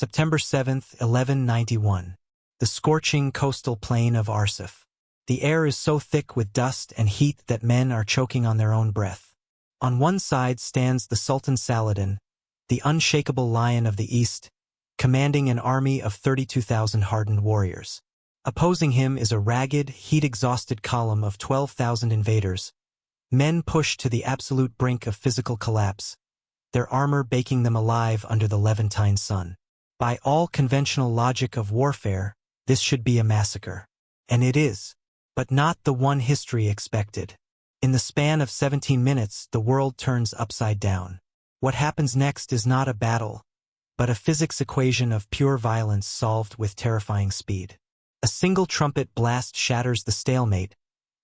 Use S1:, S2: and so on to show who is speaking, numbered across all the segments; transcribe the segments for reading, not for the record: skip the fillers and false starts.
S1: September 7, 1191. The scorching coastal plain of Arsuf. The air is so thick with dust and heat that men are choking on their own breath. On one side stands the Sultan Saladin, the unshakable lion of the East, commanding an army of 32,000 hardened warriors. Opposing him is a ragged, heat-exhausted column of 12,000 invaders, men pushed to the absolute brink of physical collapse, their armor baking them alive under the Levantine sun. By all conventional logic of warfare, this should be a massacre. And it is, but not the one history expected. In the span of 17 minutes, the world turns upside down. What happens next is not a battle, but a physics equation of pure violence solved with terrifying speed. A single trumpet blast shatters the stalemate,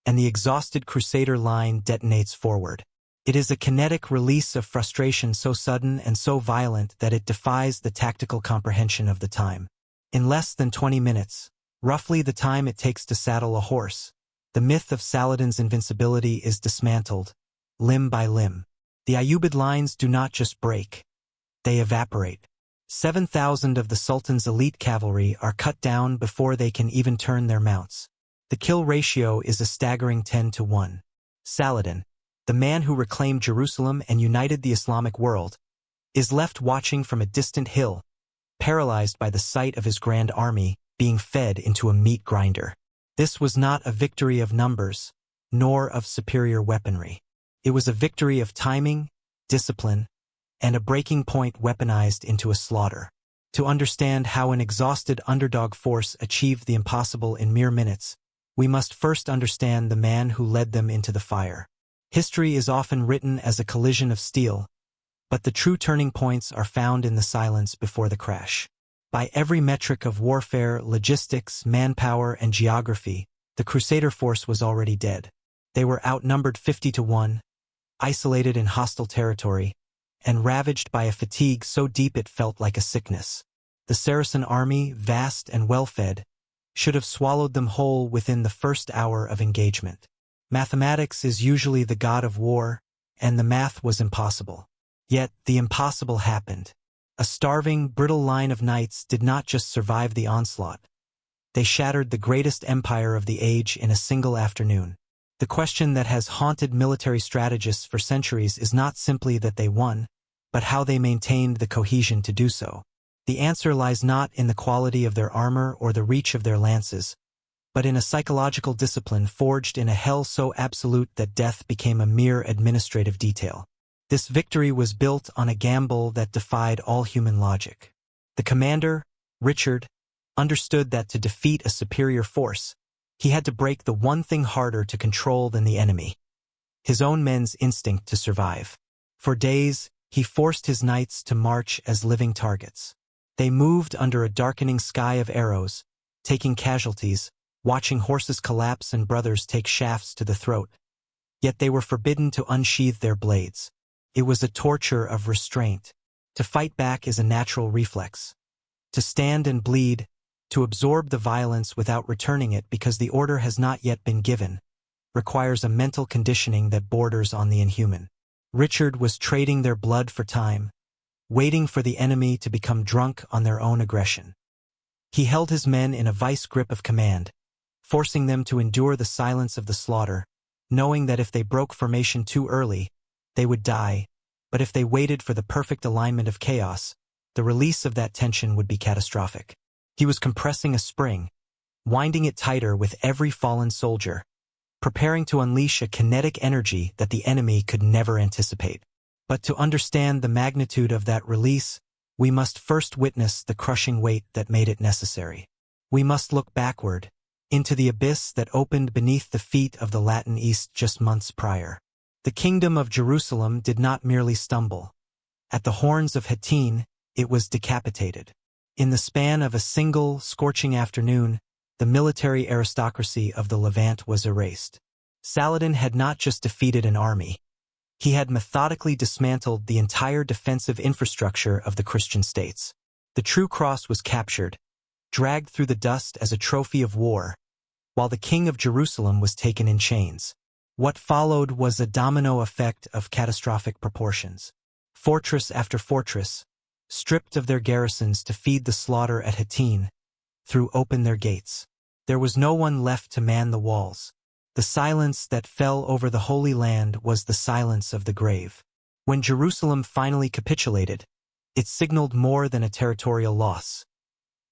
S1: and the exhausted Crusader line detonates forward. It is a kinetic release of frustration so sudden and so violent that it defies the tactical comprehension of the time. In less than 20 minutes, roughly the time it takes to saddle a horse, the myth of Saladin's invincibility is dismantled, limb by limb. The Ayyubid lines do not just break, they evaporate. 7,000 of the Sultan's elite cavalry are cut down before they can even turn their mounts. The kill ratio is a staggering 10-1. Saladin, the man who reclaimed Jerusalem and united the Islamic world, is left watching from a distant hill, paralyzed by the sight of his grand army being fed into a meat grinder. This was not a victory of numbers, nor of superior weaponry. It was a victory of timing, discipline, and a breaking point weaponized into a slaughter. To understand how an exhausted underdog force achieved the impossible in mere minutes, we must first understand the man who led them into the fire. History is often written as a collision of steel, but the true turning points are found in the silence before the crash. By every metric of warfare, logistics, manpower, and geography, the Crusader force was already dead. They were outnumbered 50-1, isolated in hostile territory, and ravaged by a fatigue so deep it felt like a sickness. The Saracen army, vast and well-fed, should have swallowed them whole within the first hour of engagement. Mathematics is usually the god of war, and the math was impossible. Yet the impossible happened. A starving, brittle line of knights did not just survive the onslaught. They shattered the greatest empire of the age in a single afternoon. The question that has haunted military strategists for centuries is not simply that they won, but how they maintained the cohesion to do so. The answer lies not in the quality of their armor or the reach of their lances, but in a psychological discipline forged in a hell so absolute that death became a mere administrative detail. This victory was built on a gamble that defied all human logic. The commander, Richard, understood that to defeat a superior force, he had to break the one thing harder to control than the enemy: his own men's instinct to survive. For days, he forced his knights to march as living targets. They moved under a darkening sky of arrows, taking casualties, watching horses collapse and brothers take shafts to the throat. Yet they were forbidden to unsheathe their blades. It was a torture of restraint. To fight back is a natural reflex. To stand and bleed, to absorb the violence without returning it because the order has not yet been given, requires a mental conditioning that borders on the inhuman. Richard was trading their blood for time, waiting for the enemy to become drunk on their own aggression. He held his men in a vice grip of command, forcing them to endure the silence of the slaughter, knowing that if they broke formation too early, they would die, but if they waited for the perfect alignment of chaos, the release of that tension would be catastrophic. He was compressing a spring, winding it tighter with every fallen soldier, preparing to unleash a kinetic energy that the enemy could never anticipate. But to understand the magnitude of that release, we must first witness the crushing weight that made it necessary. We must look backward, into the abyss that opened beneath the feet of the Latin East just months prior. The kingdom of Jerusalem did not merely stumble. At the horns of Hattin, it was decapitated. In the span of a single, scorching afternoon, the military aristocracy of the Levant was erased. Saladin had not just defeated an army. He had methodically dismantled the entire defensive infrastructure of the Christian states. The true cross was captured, dragged through the dust as a trophy of war, while the king of Jerusalem was taken in chains. What followed was a domino effect of catastrophic proportions. Fortress after fortress, stripped of their garrisons to feed the slaughter at Hattin, threw open their gates. There was no one left to man the walls. The silence that fell over the Holy Land was the silence of the grave. When Jerusalem finally capitulated, it signaled more than a territorial loss.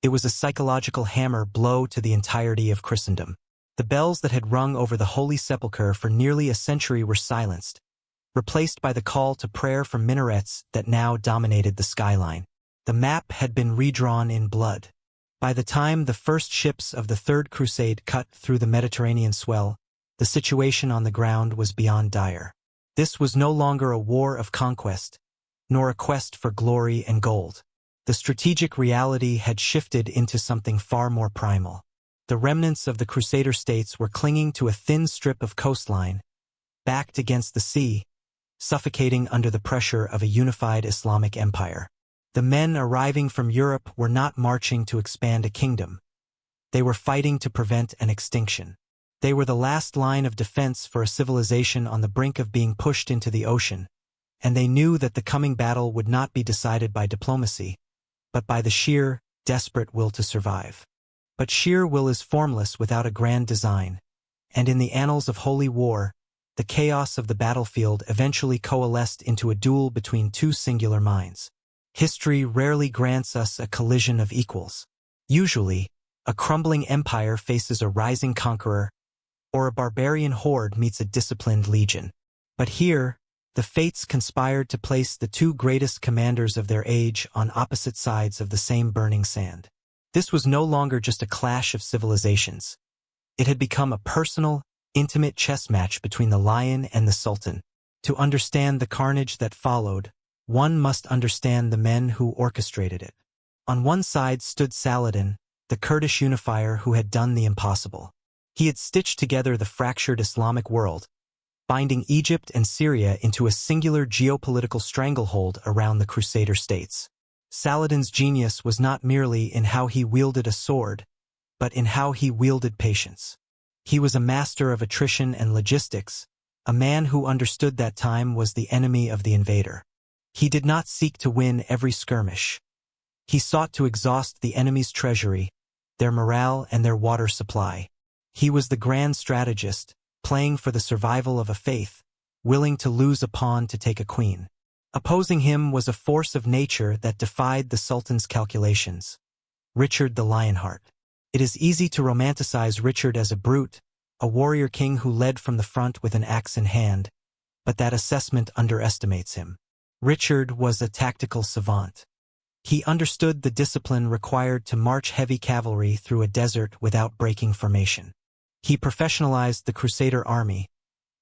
S1: It was a psychological hammer blow to the entirety of Christendom. The bells that had rung over the Holy Sepulchre for nearly a century were silenced, replaced by the call to prayer from minarets that now dominated the skyline. The map had been redrawn in blood. By the time the first ships of the Third Crusade cut through the Mediterranean swell, the situation on the ground was beyond dire. This was no longer a war of conquest, nor a quest for glory and gold. The strategic reality had shifted into something far more primal. The remnants of the Crusader states were clinging to a thin strip of coastline, backed against the sea, suffocating under the pressure of a unified Islamic empire. The men arriving from Europe were not marching to expand a kingdom. They were fighting to prevent an extinction. They were the last line of defense for a civilization on the brink of being pushed into the ocean, and they knew that the coming battle would not be decided by diplomacy, but by the sheer, desperate will to survive. But sheer will is formless without a grand design, and in the annals of holy war, the chaos of the battlefield eventually coalesced into a duel between two singular minds. History rarely grants us a collision of equals. Usually, a crumbling empire faces a rising conqueror, or a barbarian horde meets a disciplined legion. But here, the fates conspired to place the two greatest commanders of their age on opposite sides of the same burning sand. This was no longer just a clash of civilizations. It had become a personal, intimate chess match between the lion and the sultan. To understand the carnage that followed, one must understand the men who orchestrated it. On one side stood Saladin, the Kurdish unifier who had done the impossible. He had stitched together the fractured Islamic world, binding Egypt and Syria into a singular geopolitical stranglehold around the Crusader states. Saladin's genius was not merely in how he wielded a sword, but in how he wielded patience. He was a master of attrition and logistics, a man who understood that time was the enemy of the invader. He did not seek to win every skirmish. He sought to exhaust the enemy's treasury, their morale and their water supply. He was the grand strategist, playing for the survival of a faith, willing to lose a pawn to take a queen. Opposing him was a force of nature that defied the Sultan's calculations. Richard the Lionheart. It is easy to romanticize Richard as a brute, a warrior king who led from the front with an axe in hand, but that assessment underestimates him. Richard was a tactical savant. He understood the discipline required to march heavy cavalry through a desert without breaking formation. He professionalized the Crusader army,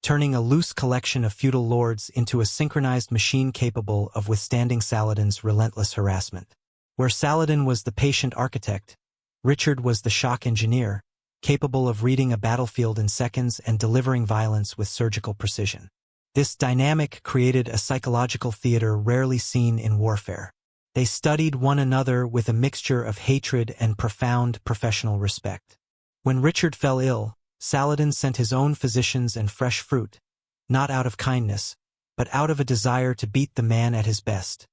S1: turning a loose collection of feudal lords into a synchronized machine capable of withstanding Saladin's relentless harassment. Where Saladin was the patient architect, Richard was the shock engineer, capable of reading a battlefield in seconds and delivering violence with surgical precision. This dynamic created a psychological theater rarely seen in warfare. They studied one another with a mixture of hatred and profound professional respect. When Richard fell ill, Saladin sent his own physicians and fresh fruit, not out of kindness, but out of a desire to beat the man at his best,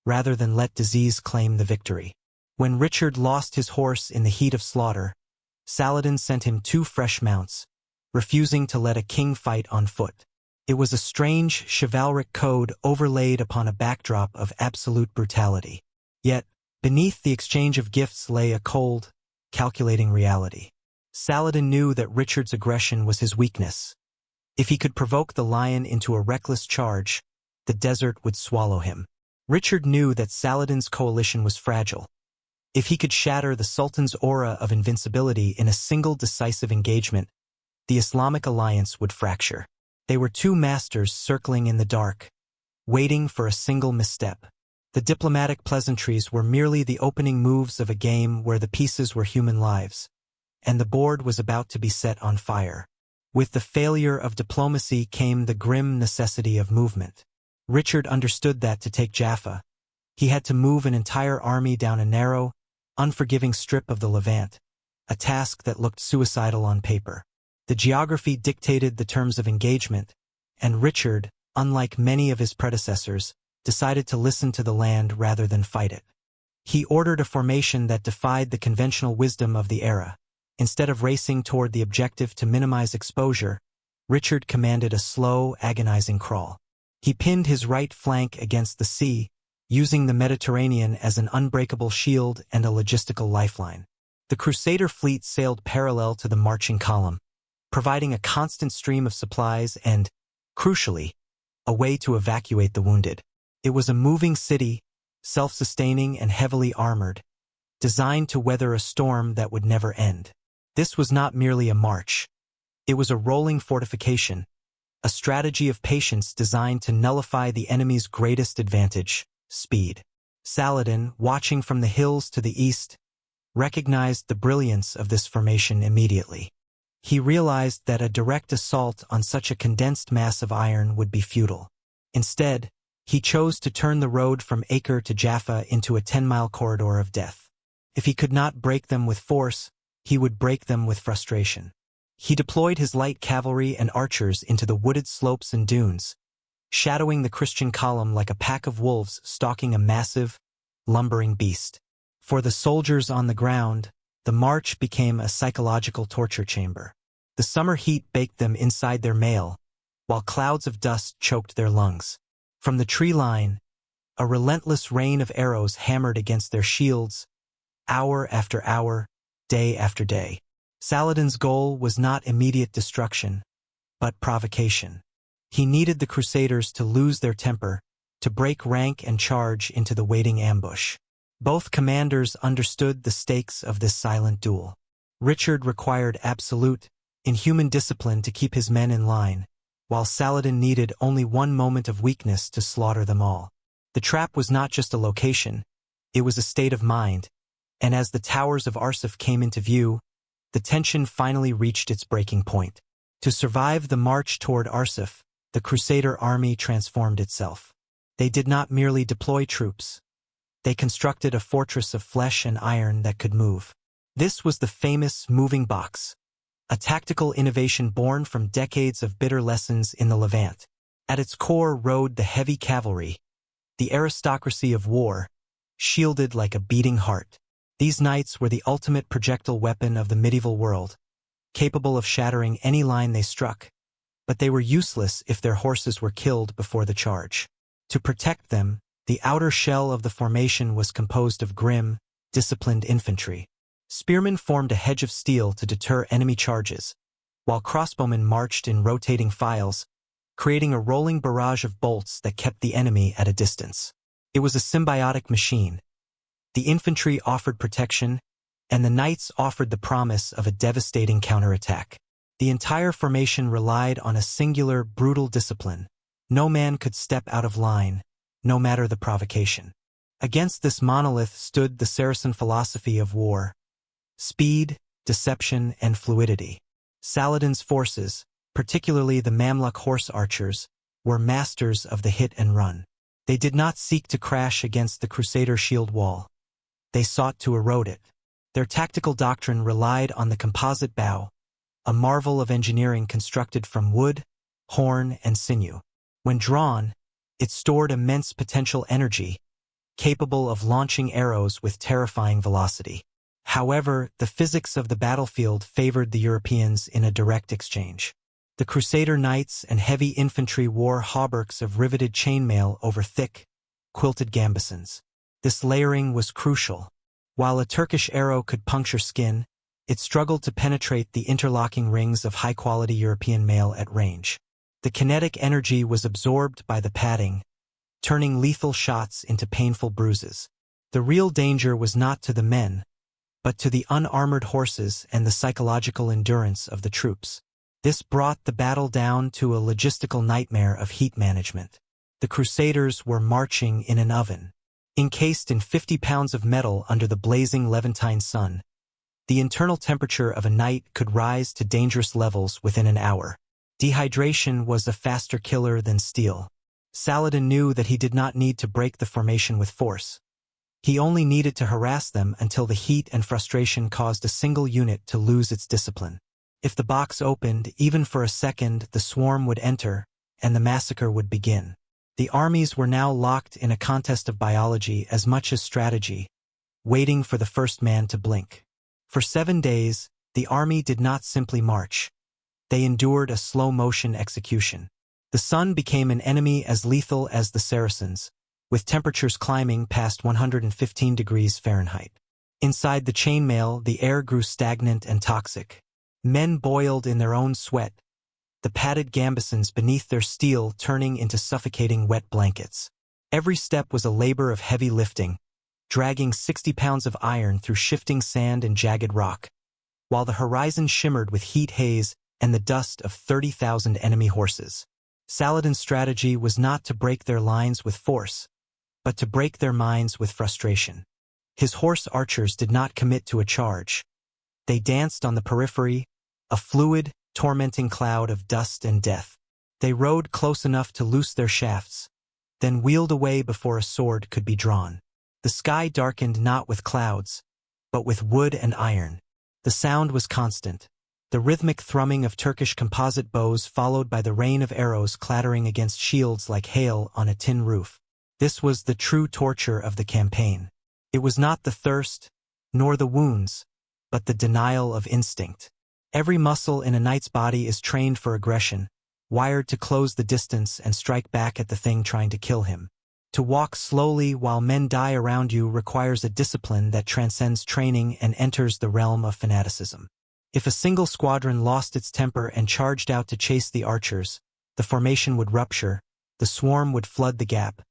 S1: rather than let disease claim the victory. When Richard lost his horse in the heat of slaughter, Saladin sent him 2 fresh mounts, refusing to let a king fight on foot. It was a strange chivalric code overlaid upon a backdrop of absolute brutality. Yet, beneath the exchange of gifts lay a cold, calculating reality. Saladin knew that Richard's aggression was his weakness. If he could provoke the lion into a reckless charge, the desert would swallow him. Richard knew that Saladin's coalition was fragile. If he could shatter the Sultan's aura of invincibility in a single decisive engagement, the Islamic alliance would fracture. They were 2 masters circling in the dark, waiting for a single misstep. The diplomatic pleasantries were merely the opening moves of a game where the pieces were human lives, and the board was about to be set on fire. With the failure of diplomacy came the grim necessity of movement. Richard understood that to take Jaffa, he had to move an entire army down a narrow, unforgiving strip of the Levant, a task that looked suicidal on paper. The geography dictated the terms of engagement, and Richard, unlike many of his predecessors, decided to listen to the land rather than fight it. He ordered a formation that defied the conventional wisdom of the era. Instead of racing toward the objective to minimize exposure, Richard commanded a slow, agonizing crawl. He pinned his right flank against the sea, using the Mediterranean as an unbreakable shield and a logistical lifeline. The Crusader fleet sailed parallel to the marching column, providing a constant stream of supplies and, crucially, a way to evacuate the wounded. It was a moving city, self-sustaining and heavily armored, designed to weather a storm that would never end. This was not merely a march. It was a rolling fortification, a strategy of patience designed to nullify the enemy's greatest advantage, speed. Saladin, watching from the hills to the east, recognized the brilliance of this formation immediately. He realized that a direct assault on such a condensed mass of iron would be futile. Instead, he chose to turn the road from Acre to Jaffa into a 10-mile corridor of death. If he could not break them with force, he would break them with frustration. He deployed his light cavalry and archers into the wooded slopes and dunes, shadowing the Christian column like a pack of wolves stalking a massive, lumbering beast. For the soldiers on the ground, the march became a psychological torture chamber. The summer heat baked them inside their mail, while clouds of dust choked their lungs. From the tree line, a relentless rain of arrows hammered against their shields, hour after hour, day after day. Saladin's goal was not immediate destruction, but provocation. He needed the Crusaders to lose their temper, to break rank and charge into the waiting ambush. Both commanders understood the stakes of this silent duel. Richard required absolute, inhuman discipline to keep his men in line, while Saladin needed only one moment of weakness to slaughter them all. The trap was not just a location, it was a state of mind, and as the towers of Arsuf came into view, the tension finally reached its breaking point. To survive the march toward Arsuf, the Crusader army transformed itself. They did not merely deploy troops. They constructed a fortress of flesh and iron that could move. This was the famous moving box, a tactical innovation born from decades of bitter lessons in the Levant. At its core rode the heavy cavalry, the aristocracy of war, shielded like a beating heart. These knights were the ultimate projectile weapon of the medieval world, capable of shattering any line they struck, but they were useless if their horses were killed before the charge. To protect them, the outer shell of the formation was composed of grim, disciplined infantry. Spearmen formed a hedge of steel to deter enemy charges, while crossbowmen marched in rotating files, creating a rolling barrage of bolts that kept the enemy at a distance. It was a symbiotic machine. The infantry offered protection, and the knights offered the promise of a devastating counterattack. The entire formation relied on a singular, brutal discipline. No man could step out of line, no matter the provocation. Against this monolith stood the Saracen philosophy of war: speed, deception, and fluidity. Saladin's forces, particularly the Mamluk horse archers, were masters of the hit and run. They did not seek to crash against the Crusader shield wall. They sought to erode it. Their tactical doctrine relied on the composite bow, a marvel of engineering constructed from wood, horn, and sinew. When drawn, it stored immense potential energy, capable of launching arrows with terrifying velocity. However, the physics of the battlefield favored the Europeans in a direct exchange. The Crusader knights and heavy infantry wore hauberks of riveted chainmail over thick, quilted gambesons. This layering was crucial. While a Turkish arrow could puncture skin, it struggled to penetrate the interlocking rings of high-quality European mail at range. The kinetic energy was absorbed by the padding, turning lethal shots into painful bruises. The real danger was not to the men, but to the unarmored horses and the psychological endurance of the troops. This brought the battle down to a logistical nightmare of heat management. The Crusaders were marching in an oven, encased in 50 pounds of metal under the blazing Levantine sun. The internal temperature of a knight could rise to dangerous levels within an hour. Dehydration was a faster killer than steel. Saladin knew that he did not need to break the formation with force. He only needed to harass them until the heat and frustration caused a single unit to lose its discipline. If the box opened, even for a second, the swarm would enter, and the massacre would begin. The armies were now locked in a contest of biology as much as strategy, waiting for the first man to blink. For 7 days, the army did not simply march. They endured a slow-motion execution. The sun became an enemy as lethal as the Saracens, with temperatures climbing past 115 degrees Fahrenheit. Inside the chainmail, the air grew stagnant and toxic. Men boiled in their own sweat, the padded gambesons beneath their steel turning into suffocating wet blankets. Every step was a labor of heavy lifting, dragging 60 pounds of iron through shifting sand and jagged rock, while the horizon shimmered with heat haze and the dust of 30,000 enemy horses. Saladin's strategy was not to break their lines with force, but to break their minds with frustration. His horse archers did not commit to a charge. They danced on the periphery, a fluid, tormenting cloud of dust and death. They rode close enough to loose their shafts, then wheeled away before a sword could be drawn. The sky darkened not with clouds, but with wood and iron. The sound was constant, the rhythmic thrumming of Turkish composite bows followed by the rain of arrows clattering against shields like hail on a tin roof. This was the true torture of the campaign. It was not the thirst, nor the wounds, but the denial of instinct. Every muscle in a knight's body is trained for aggression, wired to close the distance and strike back at the thing trying to kill him. To walk slowly while men die around you requires a discipline that transcends training and enters the realm of fanaticism. If a single squadron lost its temper and charged out to chase the archers, the formation would rupture, the swarm would flood the gap,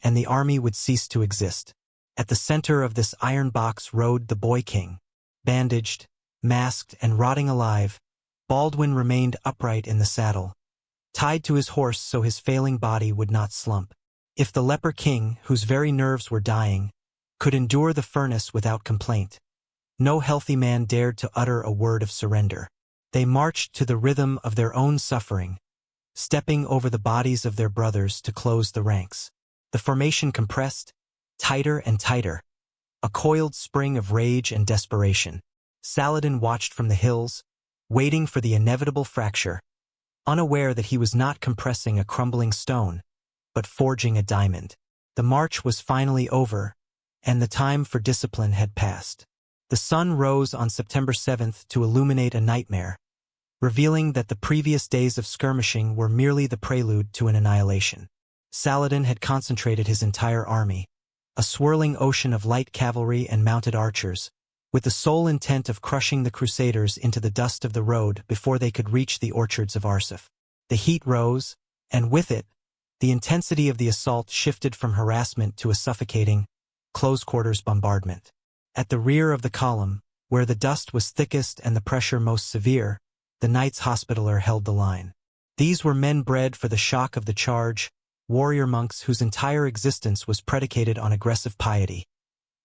S1: and the army would cease to exist. At the center of this iron box rode the boy king. Bandaged, masked, and rotting alive, Baldwin remained upright in the saddle, tied to his horse so his failing body would not slump. If the leper king, whose very nerves were dying, could endure the furnace without complaint, no healthy man dared to utter a word of surrender. They marched to the rhythm of their own suffering, stepping over the bodies of their brothers to close the ranks. The formation compressed, tighter and tighter, a coiled spring of rage and desperation. Saladin watched from the hills, waiting for the inevitable fracture, unaware that he was not compressing a crumbling stone, but forging a diamond. The march was finally over, and the time for discipline had passed. The sun rose on September 7th to illuminate a nightmare, revealing that the previous days of skirmishing were merely the prelude to an annihilation. Saladin had concentrated his entire army, a swirling ocean of light cavalry and mounted archers, with the sole intent of crushing the Crusaders into the dust of the road before they could reach the orchards of Arsuf. The heat rose, and with it, the intensity of the assault shifted from harassment to a suffocating, close-quarters bombardment. At the rear of the column, where the dust was thickest and the pressure most severe, the Knights Hospitaller held the line. These were men bred for the shock of the charge, warrior monks whose entire existence was predicated on aggressive piety.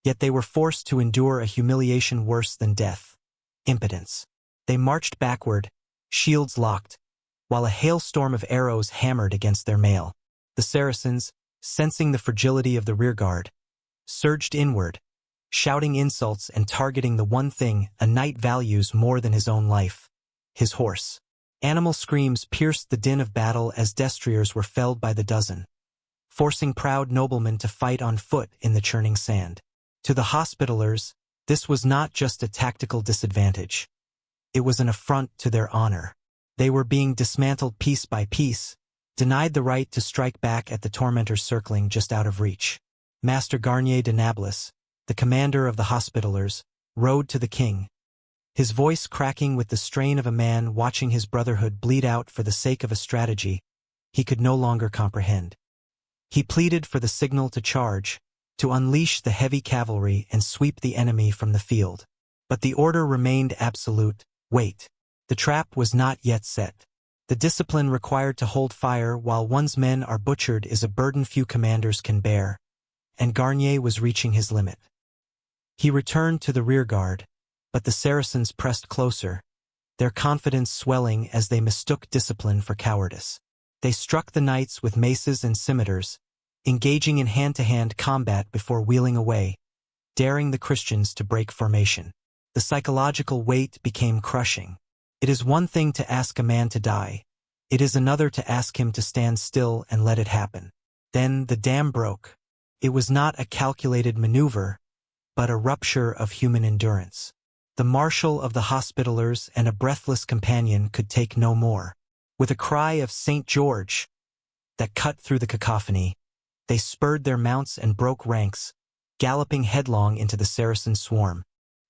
S1: Yet they were forced to endure a humiliation worse than death: impotence. They marched backward, shields locked, while a hailstorm of arrows hammered against their mail. The Saracens, sensing the fragility of the rearguard, surged inward, shouting insults and targeting the one thing a knight values more than his own life: his horse. Animal screams pierced the din of battle as destriers were felled by the dozen, forcing proud noblemen to fight on foot in the churning sand. To the Hospitallers, this was not just a tactical disadvantage. It was an affront to their honor. They were being dismantled piece by piece, denied the right to strike back at the tormentors circling just out of reach. Master Garnier de Nablus, the commander of the Hospitallers, rode to the king, his voice cracking with the strain of a man watching his brotherhood bleed out for the sake of a strategy he could no longer comprehend. He pleaded for the signal to charge, to unleash the heavy cavalry and sweep the enemy from the field. But the order remained absolute: wait. The trap was not yet set. The discipline required to hold fire while one's men are butchered is a burden few commanders can bear, and Garnier was reaching his limit. He returned to the rearguard, but the Saracens pressed closer, their confidence swelling as they mistook discipline for cowardice. They struck the knights with maces and scimitars, engaging in hand-to-hand combat before wheeling away, daring the Christians to break formation. The psychological weight became crushing. It is one thing to ask a man to die. It is another to ask him to stand still and let it happen. Then the dam broke. It was not a calculated maneuver, but a rupture of human endurance. The marshal of the Hospitallers and a breathless companion could take no more. With a cry of St. George that cut through the cacophony, they spurred their mounts and broke ranks, galloping headlong into the Saracen swarm.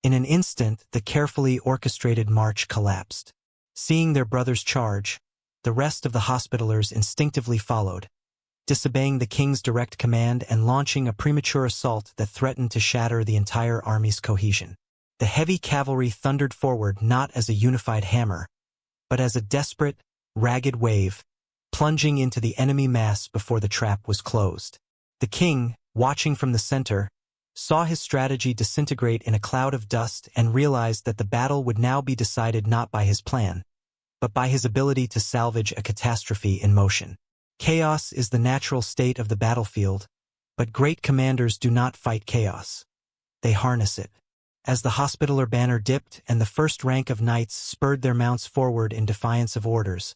S1: In an instant, the carefully orchestrated march collapsed. Seeing their brothers charge, the rest of the Hospitallers instinctively followed, disobeying the king's direct command and launching a premature assault that threatened to shatter the entire army's cohesion. The heavy cavalry thundered forward not as a unified hammer, but as a desperate, ragged wave, plunging into the enemy mass before the trap was closed. The king, watching from the center, saw his strategy disintegrate in a cloud of dust and realized that the battle would now be decided not by his plan, but by his ability to salvage a catastrophe in motion. Chaos is the natural state of the battlefield, but great commanders do not fight chaos. They harness it. As the Hospitaller banner dipped and the first rank of knights spurred their mounts forward in defiance of orders,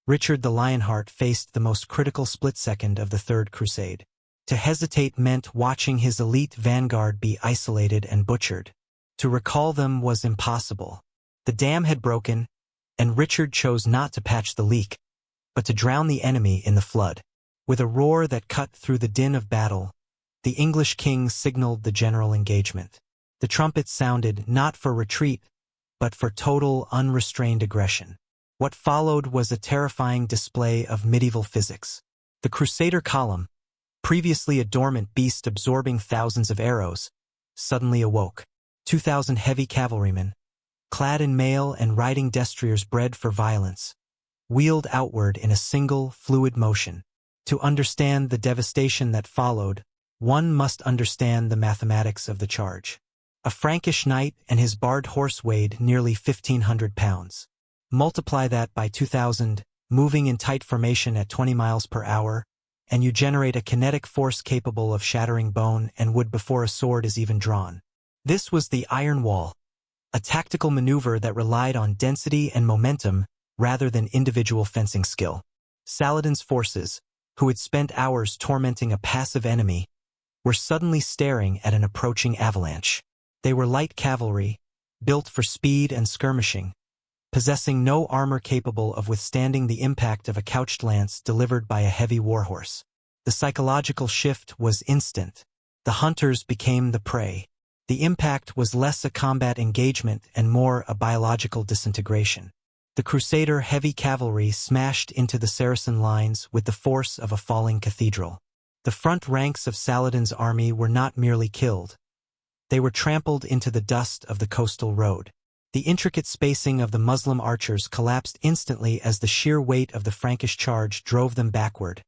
S1: Richard the Lionheart faced the most critical split-second of the Third Crusade. To hesitate meant watching his elite vanguard be isolated and butchered. To recall them was impossible. The dam had broken, and Richard chose not to patch the leak, but to drown the enemy in the flood. With a roar that cut through the din of battle, the English king signaled the general engagement. The trumpets sounded not for retreat, but for total, unrestrained aggression. What followed was a terrifying display of medieval physics. The Crusader column, previously a dormant beast absorbing thousands of arrows, suddenly awoke. 2,000 heavy cavalrymen, clad in mail and riding destriers bred for violence, wheeled outward in a single, fluid motion. To understand the devastation that followed, one must understand the mathematics of the charge. A Frankish knight and his barred horse weighed nearly 1,500 pounds. Multiply that by 2,000, moving in tight formation at 20 miles per hour, and you generate a kinetic force capable of shattering bone and wood before a sword is even drawn. This was the Iron Wall, a tactical maneuver that relied on density and momentum rather than individual fencing skill. Saladin's forces, who had spent hours tormenting a passive enemy, were suddenly staring at an approaching avalanche. They were light cavalry, built for speed and skirmishing, possessing no armor capable of withstanding the impact of a couched lance delivered by a heavy warhorse. The psychological shift was instant. The hunters became the prey. The impact was less a combat engagement and more a biological disintegration. The Crusader heavy cavalry smashed into the Saracen lines with the force of a falling cathedral. The front ranks of Saladin's army were not merely killed. They were trampled into the dust of the coastal road. The intricate spacing of the Muslim archers collapsed instantly as the sheer weight of the Frankish charge drove them backward,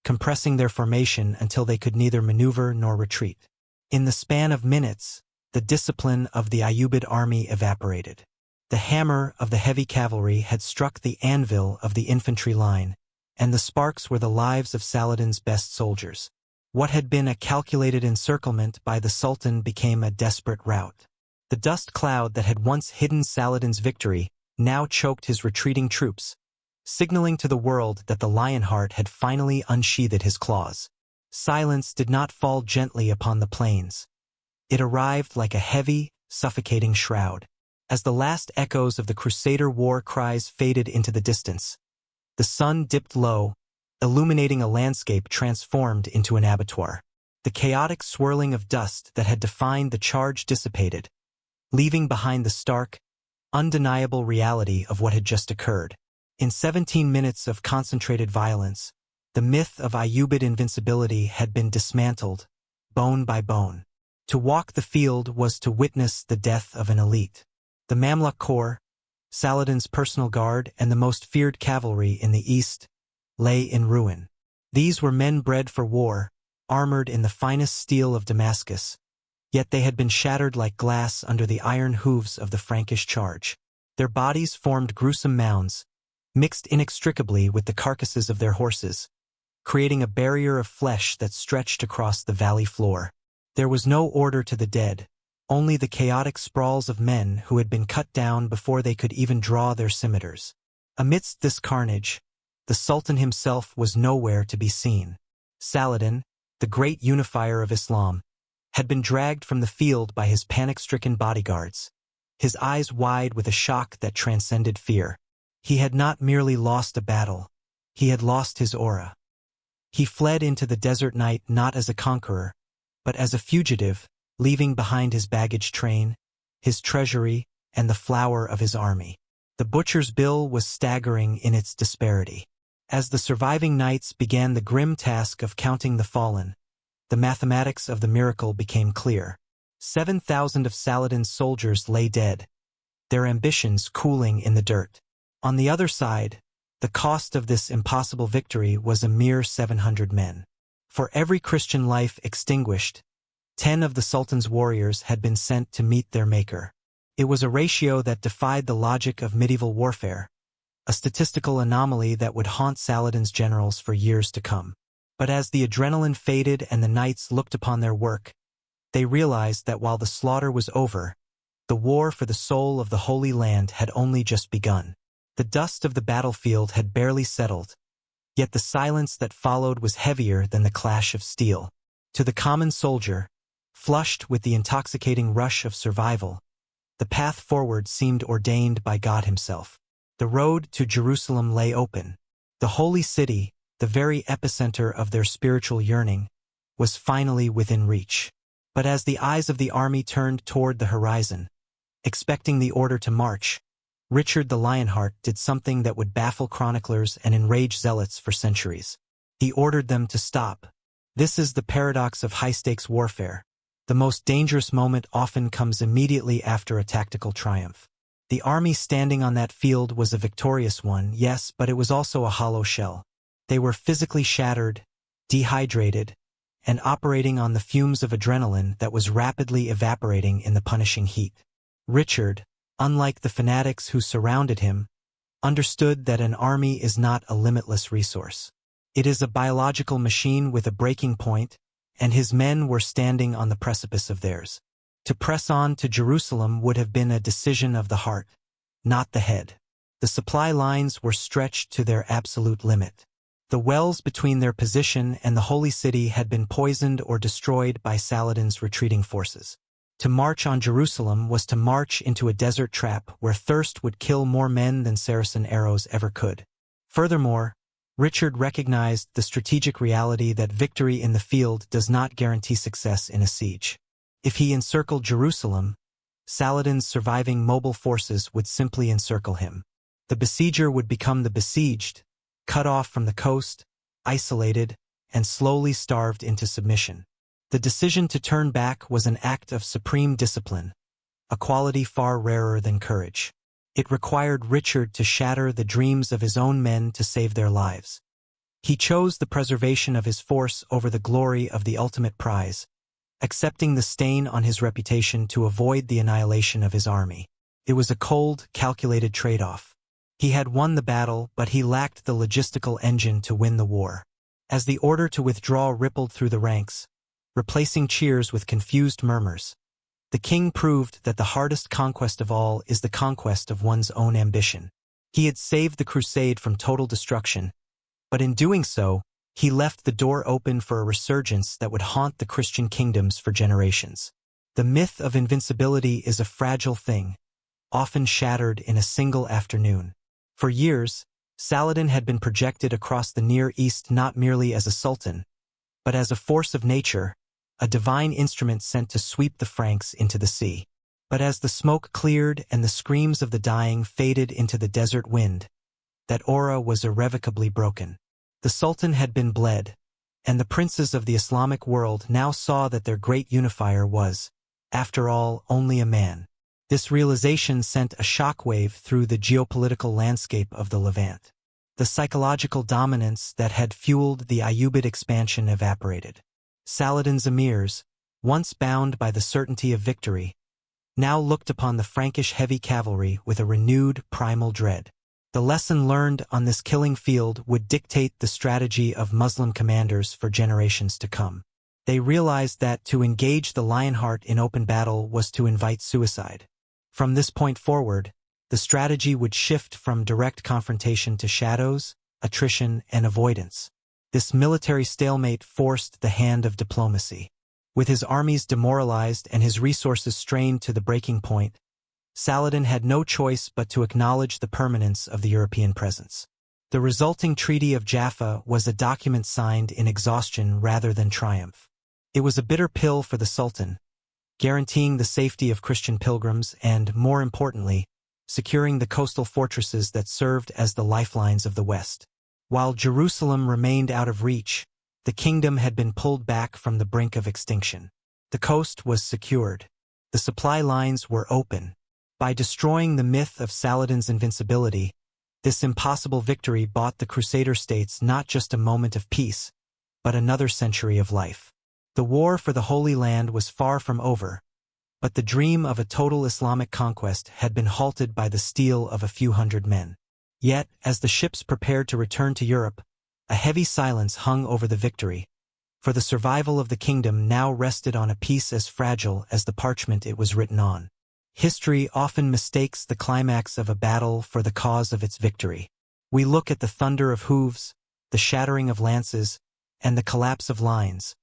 S1: compressing their formation until they could neither maneuver nor retreat. In the span of minutes, the discipline of the Ayyubid army evaporated. The hammer of the heavy cavalry had struck the anvil of the infantry line, and the sparks were the lives of Saladin's best soldiers. What had been a calculated encirclement by the Sultan became a desperate rout. The dust cloud that had once hidden Saladin's victory now choked his retreating troops, signaling to the world that the Lionheart had finally unsheathed his claws. Silence did not fall gently upon the plains. It arrived like a heavy, suffocating shroud. As the last echoes of the Crusader war cries faded into the distance, the sun dipped low, illuminating a landscape transformed into an abattoir. The chaotic swirling of dust that had defined the charge dissipated, leaving behind the stark, undeniable reality of what had just occurred. In 17 minutes of concentrated violence, the myth of Ayyubid invincibility had been dismantled, bone by bone. To walk the field was to witness the death of an elite. The Mamluk Corps, Saladin's personal guard and the most feared cavalry in the east, lay in ruin. These were men bred for war, armored in the finest steel of Damascus, yet they had been shattered like glass under the iron hooves of the Frankish charge. Their bodies formed gruesome mounds, mixed inextricably with the carcasses of their horses, creating a barrier of flesh that stretched across the valley floor. There was no order to the dead, only the chaotic sprawls of men who had been cut down before they could even draw their scimitars. Amidst this carnage, the Sultan himself was nowhere to be seen. Saladin, the great unifier of Islam, had been dragged from the field by his panic-stricken bodyguards, his eyes wide with a shock that transcended fear. He had not merely lost a battle, he had lost his aura. He fled into the desert night not as a conqueror, but as a fugitive, leaving behind his baggage train, his treasury, and the flower of his army. The butcher's bill was staggering in its disparity. As the surviving knights began the grim task of counting the fallen, the mathematics of the miracle became clear. 7,000 of Saladin's soldiers lay dead, their ambitions cooling in the dirt. On the other side, the cost of this impossible victory was a mere 700 men. For every Christian life extinguished, 10 of the Sultan's warriors had been sent to meet their maker. It was a ratio that defied the logic of medieval warfare, a statistical anomaly that would haunt Saladin's generals for years to come. But as the adrenaline faded and the knights looked upon their work, they realized that while the slaughter was over, the war for the soul of the Holy Land had only just begun. The dust of the battlefield had barely settled, yet the silence that followed was heavier than the clash of steel. To the common soldier, flushed with the intoxicating rush of survival, the path forward seemed ordained by God himself. The road to Jerusalem lay open. The holy city, the very epicenter of their spiritual yearning, was finally within reach. But as the eyes of the army turned toward the horizon, expecting the order to march, Richard the Lionheart did something that would baffle chroniclers and enrage zealots for centuries. He ordered them to stop. This is the paradox of high-stakes warfare. The most dangerous moment often comes immediately after a tactical triumph. The army standing on that field was a victorious one, yes, but it was also a hollow shell. They were physically shattered, dehydrated, and operating on the fumes of adrenaline that was rapidly evaporating in the punishing heat. Richard, unlike the fanatics who surrounded him, understood that an army is not a limitless resource. It is a biological machine with a breaking point, and his men were standing on the precipice of theirs. To press on to Jerusalem would have been a decision of the heart, not the head. The supply lines were stretched to their absolute limit. The wells between their position and the holy city had been poisoned or destroyed by Saladin's retreating forces. To march on Jerusalem was to march into a desert trap where thirst would kill more men than Saracen arrows ever could. Furthermore, Richard recognized the strategic reality that victory in the field does not guarantee success in a siege. If he encircled Jerusalem, Saladin's surviving mobile forces would simply encircle him. The besieger would become the besieged, cut off from the coast, isolated, and slowly starved into submission. The decision to turn back was an act of supreme discipline, a quality far rarer than courage. It required Richard to shatter the dreams of his own men to save their lives. He chose the preservation of his force over the glory of the ultimate prize, accepting the stain on his reputation to avoid the annihilation of his army. It was a cold, calculated trade-off. He had won the battle, but he lacked the logistical engine to win the war. As the order to withdraw rippled through the ranks, replacing cheers with confused murmurs, the king proved that the hardest conquest of all is the conquest of one's own ambition. He had saved the crusade from total destruction, but in doing so, he left the door open for a resurgence that would haunt the Christian kingdoms for generations. The myth of invincibility is a fragile thing, often shattered in a single afternoon. For years, Saladin had been projected across the Near East not merely as a sultan, but as a force of nature, a divine instrument sent to sweep the Franks into the sea. But as the smoke cleared and the screams of the dying faded into the desert wind, that aura was irrevocably broken. The Sultan had been bled, and the princes of the Islamic world now saw that their great unifier was, after all, only a man. This realization sent a shockwave through the geopolitical landscape of the Levant. The psychological dominance that had fueled the Ayyubid expansion evaporated. Saladin's emirs, once bound by the certainty of victory, now looked upon the Frankish heavy cavalry with a renewed primal dread. The lesson learned on this killing field would dictate the strategy of Muslim commanders for generations to come. They realized that to engage the Lionheart in open battle was to invite suicide. From this point forward, the strategy would shift from direct confrontation to shadows, attrition, and avoidance. This military stalemate forced the hand of diplomacy. With his armies demoralized and his resources strained to the breaking point, Saladin had no choice but to acknowledge the permanence of the European presence. The resulting Treaty of Jaffa was a document signed in exhaustion rather than triumph. It was a bitter pill for the Sultan, guaranteeing the safety of Christian pilgrims and, more importantly, securing the coastal fortresses that served as the lifelines of the West. While Jerusalem remained out of reach, the kingdom had been pulled back from the brink of extinction. The coast was secured. The supply lines were open. By destroying the myth of Saladin's invincibility, this impossible victory bought the Crusader states not just a moment of peace, but another century of life. The war for the Holy Land was far from over, but the dream of a total Islamic conquest had been halted by the steel of a few hundred men. Yet, as the ships prepared to return to Europe, a heavy silence hung over the victory, for the survival of the kingdom now rested on a peace as fragile as the parchment it was written on. History often mistakes the climax of a battle for the cause of its victory. We look at the thunder of hooves, the shattering of lances, and the collapse of lines,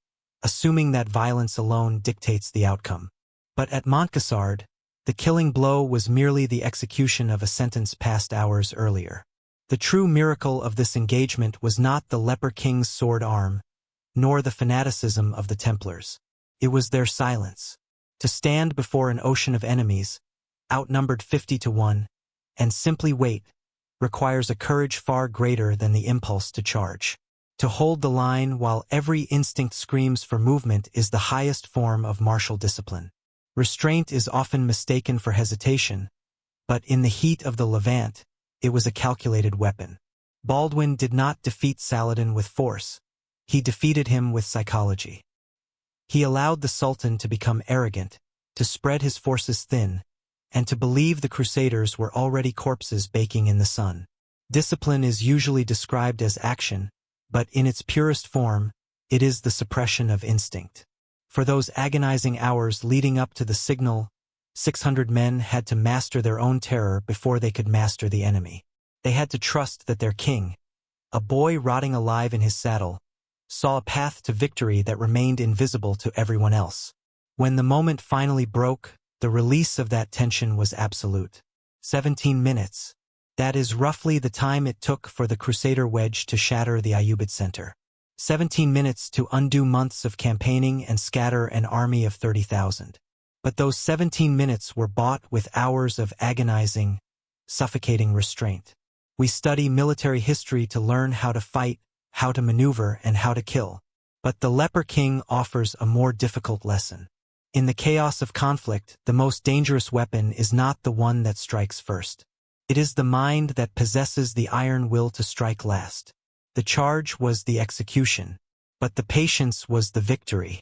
S1: assuming that violence alone dictates the outcome. But at Montcassard, the killing blow was merely the execution of a sentence passed hours earlier. The true miracle of this engagement was not the leper king's sword arm, nor the fanaticism of the Templars. It was their silence. To stand before an ocean of enemies, outnumbered 50-1, and simply wait, requires a courage far greater than the impulse to charge. To hold the line while every instinct screams for movement is the highest form of martial discipline. Restraint is often mistaken for hesitation, but in the heat of the Levant, it was a calculated weapon. Baldwin did not defeat Saladin with force. He defeated him with psychology. He allowed the Sultan to become arrogant, to spread his forces thin, and to believe the Crusaders were already corpses baking in the sun. Discipline is usually described as action, but in its purest form, it is the suppression of instinct. For those agonizing hours leading up to the signal, 600 men had to master their own terror before they could master the enemy. They had to trust that their king, a boy rotting alive in his saddle, saw a path to victory that remained invisible to everyone else. When the moment finally broke, the release of that tension was absolute. 17 minutes. That is roughly the time it took for the Crusader wedge to shatter the Ayyubid center. 17 minutes to undo months of campaigning and scatter an army of 30,000. But those 17 minutes were bought with hours of agonizing, suffocating restraint. We study military history to learn how to fight, how to maneuver, and how to kill. But the Leper King offers a more difficult lesson. In the chaos of conflict, the most dangerous weapon is not the one that strikes first. It is the mind that possesses the iron will to strike last. The charge was the execution, but the patience was the victory.